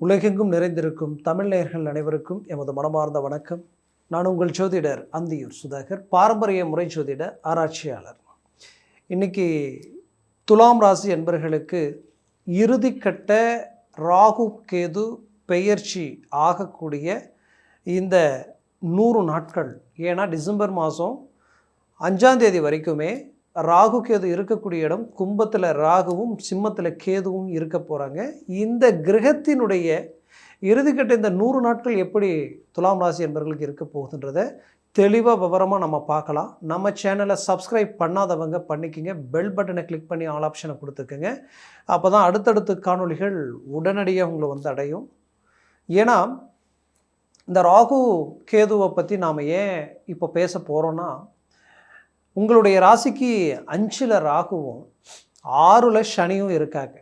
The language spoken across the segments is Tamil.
உலகெங்கும் நிறைந்திருக்கும் தமிழ் நேயர்கள் அனைவருக்கும் எமது மனமார்ந்த வணக்கம். நான் உங்கள் ஜோதிடர் அந்தியூர் சுதாகர், பாரம்பரிய முறை ஜோதிட ஆராய்ச்சியாளர். இன்னைக்கு துலாம் ராசி என்பர்களுக்கு இறுதிக்கட்ட ராகு கேது பெயர்ச்சி ஆகக்கூடிய இந்த 100 நாட்கள். ஏன்னா டிசம்பர் மாதம் 5ஆம் தேதி வரைக்குமே ராகு கேது இருக்கக்கூடிய இடம் கும்பத்தில் ராகுவும் சிம்மத்தில் கேதுவும் இருக்க போகிறாங்க. இந்த கிரகத்தினுடைய இறுதிக்கட்ட இந்த 100 நாட்கள் எப்படி துலாம் ராசி என்பவர்களுக்கு இருக்க போகுதுன்றதை தெளிவாக விவரமாக நம்ம பார்க்கலாம். நம்ம சேனலை சப்ஸ்கிரைப் பண்ணாதவங்க பண்ணிக்கோங்க, பெல் பட்டனை கிளிக் பண்ணி ஆல் ஆப்ஷனை கொடுத்துக்கோங்க. அப்போ தான் அடுத்தடுத்த காணொளிகள் உடனடியாக உங்களை அடையும். ஏன்னா இந்த ராகு கேதுவை பற்றி நாம் ஏன் இப்போ பேச போகிறோன்னா, உங்களுடைய ராசிக்கு 5ல் ராகுவும் 6ல் சனியும் இருக்காங்க.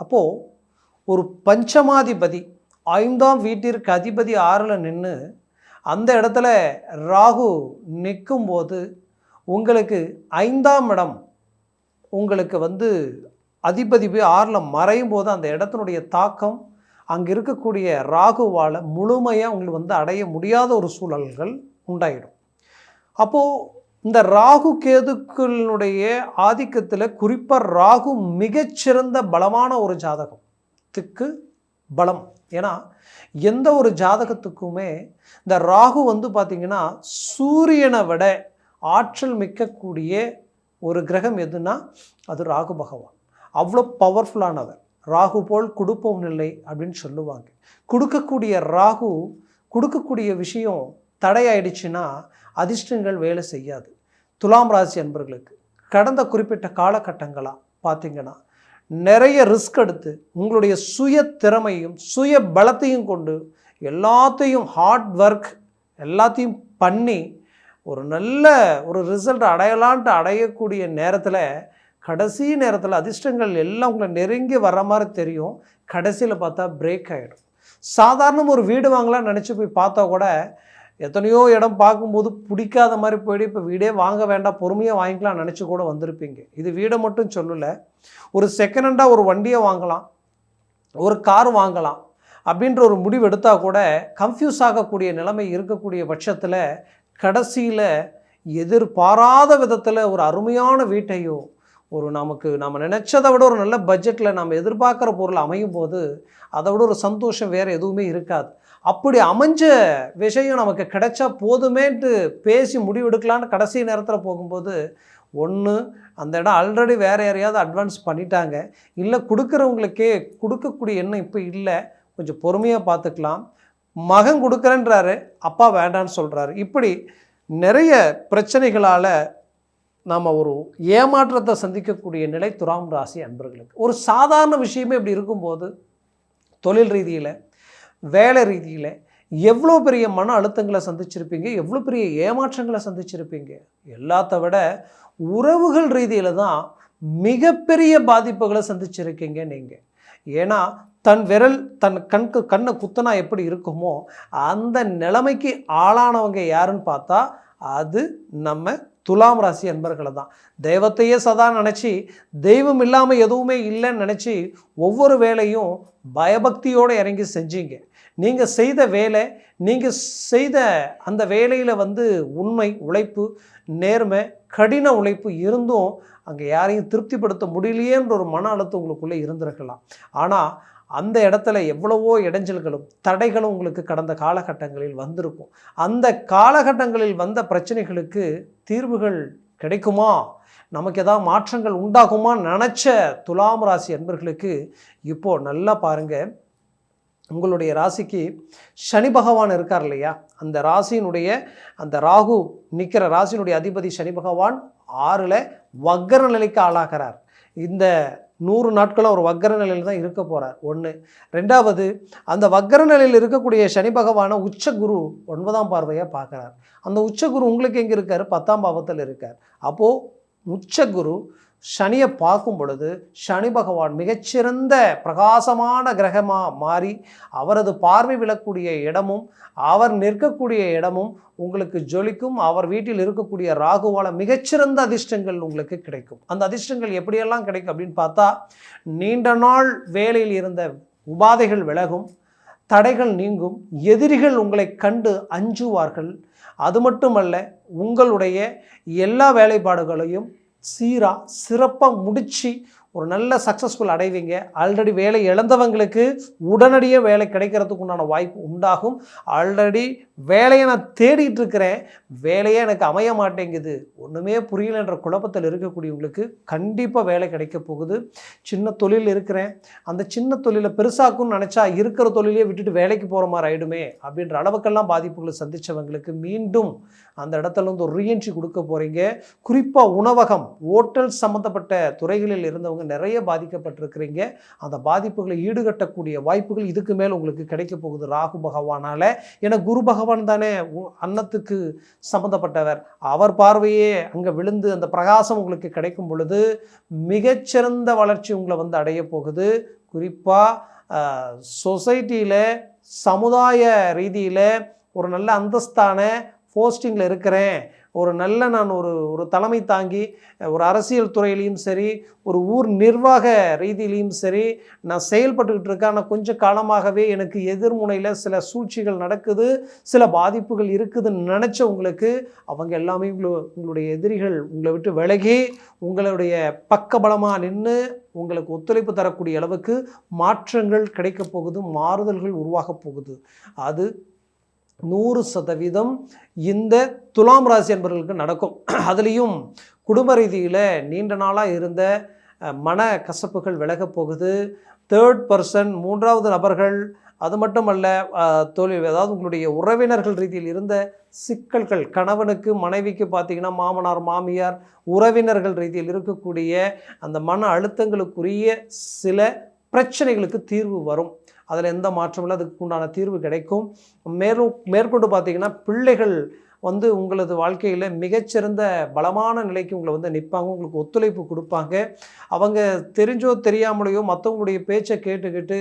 அப்போது ஒரு பஞ்சமாதிபதி 5ஆம் வீட்டிற்கு அதிபதி 6ல் நின்று அந்த இடத்துல ராகு நிற்கும்போது உங்களுக்கு 5ஆம் இடம் உங்களுக்கு அதிபதி போய் 6ல் மறையும் போது அந்த இடத்தினுடைய தாக்கம் அங்கே இருக்கக்கூடிய ராகுவால் முழுமையாக உங்களுக்கு அடைய முடியாத ஒரு சூழல்கள் உண்டாயிடும். அப்போது இந்த ராகு கேதுக்களினுடைய ஆதிக்கத்தில் குறிப்பாக ராகு மிகச்சிறந்த பலமான ஒரு ஜாதகத்துக்கு பலம். ஏன்னா எந்த ஒரு ஜாதகத்துக்குமே இந்த ராகு பார்த்திங்கன்னா சூரியனை விட ஆற்றல் மிக்கக்கூடிய ஒரு கிரகம் எதுனா அது ராகு பகவான். அவ்வளோ பவர்ஃபுல்லானவர். ராகு போல் கொடுப்போம் இல்லை அப்படின்னு சொல்லுவாங்க. கொடுக்கக்கூடிய ராகு கொடுக்கக்கூடிய விஷயம் தடையாயிடுச்சுன்னா அதிர்ஷ்டங்கள் வேலை செய்யாது. துலாம் ராசி அன்பர்களுக்கு கடந்த குறிப்பிட்ட காலகட்டங்களாக பார்த்திங்கன்னா நிறைய ரிஸ்க் எடுத்து உங்களுடைய சுய திறமையும் சுய பலத்தையும் கொண்டு எல்லாத்தையும் ஹார்ட் ஒர்க் எல்லாத்தையும் பண்ணி ஒரு நல்ல ஒரு ரிசல்ட் அடையக்கூடிய நேரத்தில் கடைசி நேரத்தில் அதிர்ஷ்டங்கள் எல்லாம் உங்களை நெருங்கி வர்ற மாதிரி தெரியும். கடைசியில் பார்த்தா பிரேக் ஆகிடும். சாதாரண ஒரு வீடு வாங்கலாம்னு நினச்சி போய் பார்த்தா கூட எத்தனையோ இடம் பார்க்கும்போது பிடிக்காத மாதிரி போய்ட்டு இப்போ வீடே வாங்க வேண்டாம், பொறுமையாக வாங்கிக்கலாம் நினச்சி கூட வந்திருப்பீங்க. இது வீடை மட்டும் சொல்லலை, ஒரு செகண்ட் ஹேண்டாக ஒரு வண்டியை வாங்கலாம், ஒரு கார் வாங்கலாம் அப்படின்ற ஒரு முடிவு எடுத்தால் கூட கன்ஃபியூஸ் ஆகக்கூடிய நிலைமை இருக்கக்கூடிய பட்சத்தில் கடைசியில் எதிர்பாராத விதத்தில் ஒரு அருமையான வீட்டையோ ஒரு நம்ம நினச்சதை விட ஒரு நல்ல பட்ஜெட்டில் நம்ம எதிர்பார்க்குற பொருள் அமையும் போது அதை விட ஒரு சந்தோஷம் வேறு எதுவுமே இருக்காது. அப்படி அமைஞ்ச விஷயம் நமக்கு கிடைச்சா போதுமேன்ட்டு பேசி முடிவெடுக்கலான்னு கடைசி நேரத்தில் போகும்போது ஒன்று அந்த இடம் ஆல்ரெடி வேறு யாரையாவது அட்வான்ஸ் பண்ணிட்டாங்க, இல்லை கொடுக்குறவங்களுக்கே கொடுக்கக்கூடிய எண்ணம் இப்போ இல்லை, கொஞ்சம் பொறுமையாக பார்த்துக்கலாம், மகன் கொடுக்குறேன்றாரு அப்பா வேண்டான்னு சொல்கிறாரு. இப்படி நிறைய பிரச்சனைகளால் நாம் ஒரு ஏமாற்றத்தை சந்திக்கக்கூடிய நிலை துலாம் ராசி அன்பர்களுக்கு. ஒரு சாதாரண விஷயமே இப்படி இருக்கும்போது தொழில் ரீதியில் வேலை ரீதியில் எவ்வளோ பெரிய மன அழுத்தங்களை சந்திச்சிருப்பீங்க, எவ்வளோ பெரிய ஏமாற்றங்களை சந்திச்சிருப்பீங்க. எல்லாத்த விட உறவுகள் ரீதியில் தான் மிகப்பெரிய பாதிப்புகளை சந்திச்சிருக்கீங்க நீங்கள். ஏன்னா தன் விரல் தன் கண்ணை குத்தனா எப்படி இருக்குமோ அந்த நிலைமைக்கு ஆளானவங்க யாருன்னு பார்த்தா அது நம்ம துலாம் ராசி அன்பர்களை தான். தெய்வத்தையே சதா நினச்சி தெய்வம் இல்லாமல் எதுவுமே இல்லைன்னு நினச்சி ஒவ்வொரு வேலையும் பயபக்தியோடு இறங்கி செஞ்சீங்க. நீங்கள் செய்த வேலை, நீங்கள் செய்த அந்த வேலையில் உண்மை உழைப்பு, நேர்மை, கடின உழைப்பு இருந்தும் அங்கே யாரையும் திருப்திப்படுத்த முடியலையேன்ற ஒரு மன அழுத்தம் உங்களுக்குள்ளே இருந்திருக்கலாம். ஆனால் அந்த இடத்துல எவ்வளவோ இடைஞ்சல்களும் தடைகளும் உங்களுக்கு கடந்த காலகட்டங்களில் வந்திருக்கும். அந்த காலகட்டங்களில் வந்த பிரச்சனைகளுக்கு தீர்வுகள் கிடைக்குமா, நமக்கு ஏதாவது மாற்றங்கள் உண்டாகுமா நினச்ச துலாம் ராசி அன்பர்களுக்கு இப்போது நல்லா பாருங்கள். உங்களுடைய ராசிக்கு சனி பகவான் இருக்கார் இல்லையா, அந்த ராசியினுடைய அந்த ராகு நிற்கிற ராசியினுடைய அதிபதி சனி பகவான் 6ல் வக்கர நிலைக்கு ஆளாகிறார். இந்த 100 நாட்களும் ஒரு வக்கர நிலையில் தான் இருக்க போகிறார். ஒன்று. ரெண்டாவது, அந்த வக்கர நிலையில் இருக்கக்கூடிய சனி பகவானை உச்சகுரு 9ஆம் பார்வையாக பார்க்குறார். அந்த உச்சகுரு உங்களுக்கு எங்கே இருக்கார்? 10ஆம் பாவத்தில் இருக்கார். அப்போது உச்சகுரு சனியை பார்க்கும் பொழுது சனி பகவான் மிகச்சிறந்த பிரகாசமான கிரகமாக மாறி அவரது பார்வை விழக்கூடிய இடமும் அவர் நிற்கக்கூடிய இடமும் உங்களுக்கு ஜொலிக்கும். அவர் வீட்டில் இருக்கக்கூடிய ராகுவால் மிகச்சிறந்த அதிர்ஷ்டங்கள் உங்களுக்கு கிடைக்கும். அந்த அதிர்ஷ்டங்கள் எப்படியெல்லாம் கிடைக்கும் அப்படின்னு பார்த்தா, நீண்ட நாள் வேலையில் இருந்த உபாதைகள் விலகும், தடைகள் நீங்கும், எதிரிகள் உங்களை கண்டு அஞ்சுவார்கள். அது மட்டுமல்ல, உங்களுடைய எல்லா வேலைப்பாடுகளையும் சிறப்பாக முடித்து ஒரு நல்ல சக்ஸஸ்ஃபுல் அடைவீங்க. ஆல்ரெடி வேலை இழந்தவங்களுக்கு உடனடியே வேலை கிடைக்கிறதுக்கு உண்டான வாய்ப்பு உண்டாகும். ஆல்ரெடி வேலையை நான் தேடிட்டு இருக்கிறேன், வேலையே எனக்கு அமைய மாட்டேங்குது, ஒன்றுமே புரியலன்ற குழப்பத்தில் இருக்கக்கூடியவங்களுக்கு கண்டிப்பாக வேலை கிடைக்க போகுது. சின்ன தொழில் இருக்கிறேன், அந்த சின்ன தொழிலை பெருசாக்குன்னு நினச்சா இருக்கிற தொழிலையே விட்டுட்டு வேலைக்கு போகிற மாதிரி ஆகிடுமே அப்படின்ற அளவுக்கெல்லாம் பாதிப்புகளை சந்தித்தவங்களுக்கு மீண்டும் அந்த இடத்துல வந்து ஒரு ரீஎன்ட்ரி கொடுக்க போகிறீங்க. குறிப்பாக உணவகம், ஹோட்டல் சம்மந்தப்பட்ட துறைகளில் இருந்தவங்க நிறைய பாதிக்கப்பட்டிருக்கிறீங்க. அந்த பாதிப்புகளை ஈடுகட்டக்கூடிய வாய்ப்புகள் இதுக்கு மேல் உங்களுக்கு கிடைக்க போகுது ராகு பகவானால். ஏன்னா குரு பகவான் தானே அன்னத்துக்கு சம்மந்தப்பட்டவர். அவர் பார்வையே அங்கே விழுந்து அந்த பிரகாசம் உங்களுக்கு கிடைக்கும் பொழுது மிகச்சிறந்த வளர்ச்சி உங்களை வந்து அடைய போகுது. குறிப்பாக சொசைட்டியில் சமுதாய ரீதியில் ஒரு நல்ல அந்தஸ்தான போஸ்டிங்கில் இருக்கிறேன், ஒரு நல்ல நான் ஒரு தலைமை தாங்கி ஒரு அரசியல் துறையிலையும் சரி, ஒரு ஊர் நிர்வாக ரீதியிலையும் சரி நான் செயல்பட்டுக்கிட்டு இருக்கேன். ஆனால் கொஞ்சம் காலமாகவே எனக்கு எதிர்முனையில் சில சூழ்ச்சிகள் நடக்குது, சில பாதிப்புகள் இருக்குதுன்னு நினச்ச உங்களுக்கு அவங்க எல்லாமே உங்களுடைய எதிரிகள் உங்களை விட்டு விலகி உங்களுடைய பக்கபலமாக நின்று உங்களுக்கு ஒத்துழைப்பு தரக்கூடிய அளவுக்கு மாற்றங்கள் கிடைக்க போகுது, மாறுதல்கள் உருவாக போகுது. அது 100% இந்த துலாம் ராசி என்பவர்களுக்கு நடக்கும். அதுலேயும் குடும்ப ரீதியில் நீண்ட நாளாக இருந்த மன கசப்புகள் விலகப் போகுது. தேர்ட் பர்சன், மூன்றாவது நபர்கள், அது மட்டுமல்ல தொழில், அதாவது உங்களுடைய உறவினர்கள் ரீதியில் இருந்த சிக்கல்கள், கணவனுக்கு மனைவிக்கு பார்த்திங்கன்னா மாமனார் மாமியார் உறவினர்கள் ரீதியில் இருக்கக்கூடிய அந்த மன அழுத்தங்களுக்குரிய சில பிரச்சனைகளுக்கு தீர்வு வரும். அதில் எந்த மாற்றமும் இல்லை, அதுக்கு உண்டான தீர்வு கிடைக்கும். மேற்கொண்டு பார்த்திங்கன்னா பிள்ளைகள் வந்து உங்களது வாழ்க்கையில் மிகச்சிறந்த பலமான நிலைக்கு உங்களை வந்து நிற்பாங்க, உங்களுக்கு ஒத்துழைப்பு கொடுப்பாங்க. அவங்க தெரிஞ்சோ தெரியாமலையோ மற்றவங்களுடைய பேச்சை கேட்டுக்கிட்டு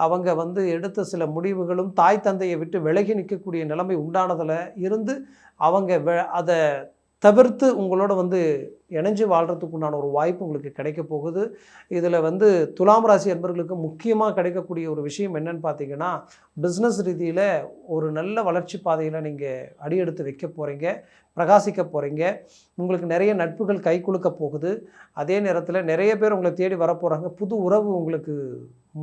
அவங்க வந்து எடுத்த சில முடிவுகளும் தாய் தந்தையை விட்டு விலகி நிற்கக்கூடிய நிலைமை உண்டானதில் இருந்து அவங்க அதை தவிர்த்து உங்களோட வந்து இணைஞ்சு வாழ்கிறதுக்கு உண்டான ஒரு வாய்ப்பு உங்களுக்கு கிடைக்க போகுது. இதில் வந்து துலாம் ராசி என்பவர்களுக்கு முக்கியமாக கிடைக்கக்கூடிய ஒரு விஷயம் என்னன்னு பார்த்தீங்கன்னா, பிஸ்னஸ் ரீதியில் ஒரு நல்ல வளர்ச்சி பாதையில் நீங்கள் அடியெடுத்து வைக்க போகிறீங்க, பிரகாசிக்க போகிறீங்க. உங்களுக்கு நிறைய நட்புகள் கை கொடுக்க போகுது. அதே நேரத்தில் நிறைய பேர் உங்களை தேடி வரப்போகிறாங்க. புது உறவு உங்களுக்கு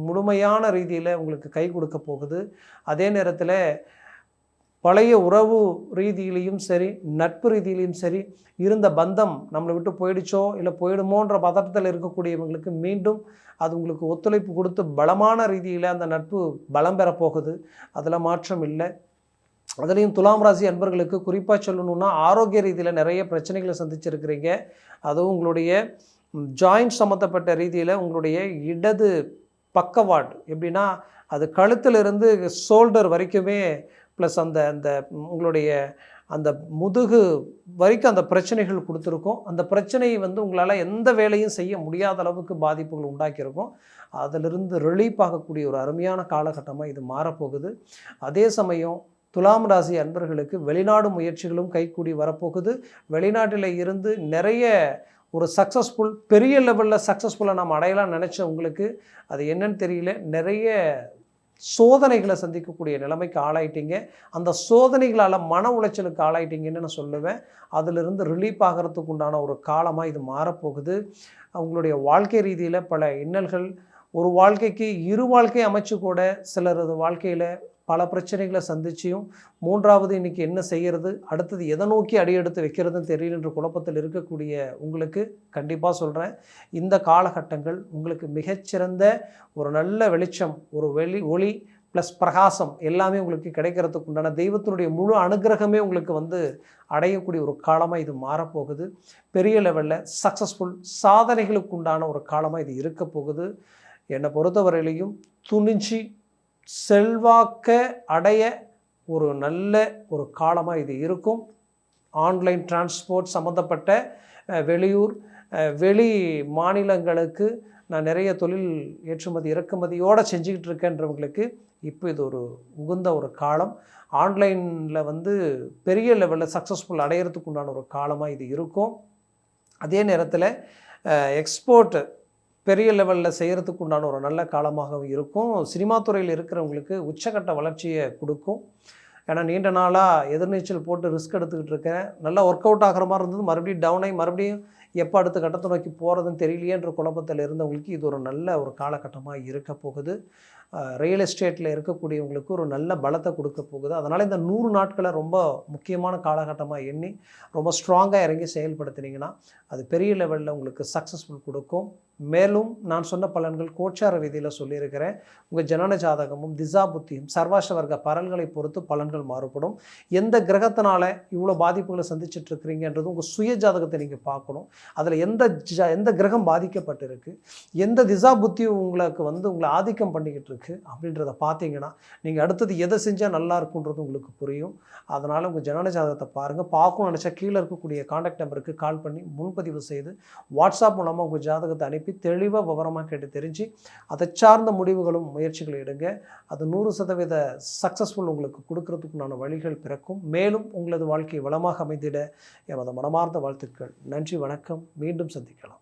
முழுமையான ரீதியில் உங்களுக்கு கை கொடுக்க போகுது. அதே நேரத்தில் பழைய உறவு ரீதியிலையும் சரி, நட்பு ரீதியிலையும் சரி இருந்த பந்தம் நம்மளை விட்டு போயிடுச்சோ இல்லை போயிடுமோன்ற பதட்டத்தில் இருக்கக்கூடியவங்களுக்கு மீண்டும் அது உங்களுக்கு ஒத்துழைப்பு கொடுத்து பலமான ரீதியில் அந்த நட்பு பலம் பெறப்போகுது. அதில் மாற்றம் இல்லை. அதுலேயும் துலாம் ராசி அன்பர்களுக்கு குறிப்பாக சொல்லணுன்னா ஆரோக்கிய ரீதியில் நிறைய பிரச்சனைகளை சந்திச்சிருக்கிறீங்க. அதுவும் உங்களுடைய ஜாயிண்ட் சம்மந்தப்பட்ட ரீதியில் உங்களுடைய இடது பக்கவாட் எப்படின்னா அது கழுத்திலிருந்து ஷோல்டர் வரைக்குமே ப்ளஸ் அந்த அந்த உங்களுடைய அந்த முதுகு வரைக்கும் அந்த பிரச்சனைகள் கொடுத்துருக்கும். அந்த பிரச்சனையை வந்து உங்களால் எந்த வேலையும் செய்ய முடியாத அளவுக்கு பாதிப்புகள் உண்டாக்கியிருக்கும். அதிலிருந்து ரிலீஃப் ஆகக்கூடிய ஒரு அருமையான காலகட்டமாக இது மாறப்போகுது. அதே சமயம் துலாம் ராசி அன்பர்களுக்கு வெளிநாடு முயற்சிகளும் கைகூடி வரப்போகுது. வெளிநாட்டில் இருந்து நிறைய ஒரு சக்ஸஸ்ஃபுல் பெரிய லெவலில் சக்ஸஸ்ஃபுல்லாக நம்ம அடையலாம் நினச்ச உங்களுக்கு அது என்னன்னு தெரியல, நிறைய சோதனைகளை சந்திக்கக்கூடிய நிலைமைக்கு ஆளாயிட்டீங்க. அந்த சோதனைகளால் மன உளைச்சலுக்கு ஆளாயிட்டீங்கன்னு நான் சொல்லுவேன். அதிலிருந்து ரிலீஃப் ஆகிறதுக்கு உண்டான ஒரு காலமாக இது மாறப்போகுது. அவங்களுடைய வாழ்க்கை ரீதியில் பல இன்னல்கள், ஒரு வாழ்க்கைக்கு இரு வாழ்க்கை அமைச்சு கூட சிலரது வாழ்க்கையில் பல பிரச்சனைகளை சந்திச்சியும் மூன்றாவது இன்றைக்கி என்ன செய்கிறது, அடுத்தது எதை நோக்கி அடியெடுத்து வைக்கிறதுன்னு தெரியலன்ற குழப்பத்தில் இருக்கக்கூடிய உங்களுக்கு கண்டிப்பாக சொல்கிறேன், இந்த காலகட்டங்கள் உங்களுக்கு மிகச்சிறந்த ஒரு நல்ல வெளிச்சம், ஒரு ஒளி ப்ளஸ் பிரகாசம் எல்லாமே உங்களுக்கு கிடைக்கிறதுக்கு உண்டான தெய்வத்தினுடைய முழு அனுகிரகமே உங்களுக்கு வந்து அடையக்கூடிய ஒரு காலமாக இது மாறப்போகுது. பெரிய லெவலில் சக்ஸஸ்ஃபுல் சாதனைகளுக்கு உண்டான ஒரு காலமாக இது இருக்க போகுது. என்னை பொறுத்தவரையிலையும் துணிஞ்சு செல்வாக்க அடைய ஒரு நல்ல ஒரு காலமாக இது இருக்கும். ஆன்லைன் டிரான்ஸ்போர்ட் சம்மந்தப்பட்ட வெளியூர் வெளி மாநிலங்களுக்கு நான் நிறைய தொழில் ஏற்றுமதி இறக்குமதியோடு செஞ்சுக்கிட்டு இருக்கேன்றவங்களுக்கு இப்போ இது ஒரு உகந்த ஒரு காலம். ஆன்லைனில் வந்து பெரிய லெவலில் சக்ஸஸ்ஃபுல் அடையிறதுக்கு உண்டான ஒரு காலமாக இது இருக்கும். அதே நேரத்தில் எக்ஸ்போர்ட் பெரிய லெவலில் செய்கிறதுக்கு உண்டான ஒரு நல்ல காலமாகவும் இருக்கும். சினிமா துறையில் இருக்கிறவங்களுக்கு உச்சக்கட்ட வளர்ச்சியை கொடுக்கும். ஏன்னா நீண்ட நாளாக எதிர்நீச்சல் போட்டு ரிஸ்க் எடுத்துக்கிட்டு இருக்கேன், நல்லா ஒர்க் அவுட் ஆகிற மாதிரி இருந்தது, மறுபடியும் டவுன் ஆகி மறுபடியும் எப்போ அடுத்த கட்டத்தை நோக்கி போகிறதுன்னு தெரியலையேன்ற குழப்பத்தில் இருந்தவங்களுக்கு இது ஒரு நல்ல ஒரு காலகட்டமாக இருக்க போகுது. ரியல் எஸ்டேட்டில் இருக்கக்கூடியவங்களுக்கு ஒரு நல்ல பலத்தை கொடுக்க போகுது. அதனால் இந்த 100 நாட்களை ரொம்ப முக்கியமான காலகட்டமாக எண்ணி ரொம்ப ஸ்ட்ராங்காக இறங்கி செயல்படுத்தினீங்கன்னா அது பெரிய லெவலில் உங்களுக்கு சக்ஸஸ்ஃபுல் கொடுக்கும். மேலும் நான் சொன்ன பலன்கள் கோச்சார ரீதியில் சொல்லியிருக்கிறேன். உங்கள் ஜனன ஜாதகமும் திசா புத்தியும் சர்வாஷ்ட வர்க்க பலன்களை பொறுத்து பலன்கள் மாறுபடும். எந்த கிரகத்தினால இவ்வளோ பாதிப்புகளை சந்திச்சுட்டு இருக்கிறீங்கன்றது உங்கள் சுய ஜாதகத்தை நீங்கள் பார்க்கணும். அதில் எந்த கிரகம் பாதிக்கப்பட்டிருக்கு, எந்த திசா புத்தி உங்களுக்கு உங்களை ஆதிக்கம் பண்ணிக்கிட்டு இருக்கு அப்படின்றத பார்த்தீங்கன்னா நீங்கள் அடுத்தது எதை செஞ்சால் நல்லா இருக்குன்றது உங்களுக்கு புரியும். அதனால் உங்கள் ஜனன ஜாதகத்தை பாருங்கள். பார்க்கணும்னு நினச்சா கீழே இருக்கக்கூடிய கான்டாக்ட் நம்பருக்கு கால் பண்ணி முன்பதிவு செய்து வாட்ஸ்அப் மூலமாக உங்கள் ஜாதகத்தை அனுப்பி தெளிவாக விவரமாக கேட்டு தெரிஞ்சு அதை சார்ந்த முடிவுகளும் முயற்சிகளை எடுங்க. அது 100% சக்ஸஸ்ஃபுல் உங்களுக்கு கொடுக்கறதுக்குண்டான வழிகள் பிறக்கும். மேலும் உங்களது வாழ்க்கை வளமாக அமைந்திட எமது மனமார்ந்த வாழ்த்துக்கள். நன்றி, வணக்கம். மீண்டும் சந்திக்கலாம்.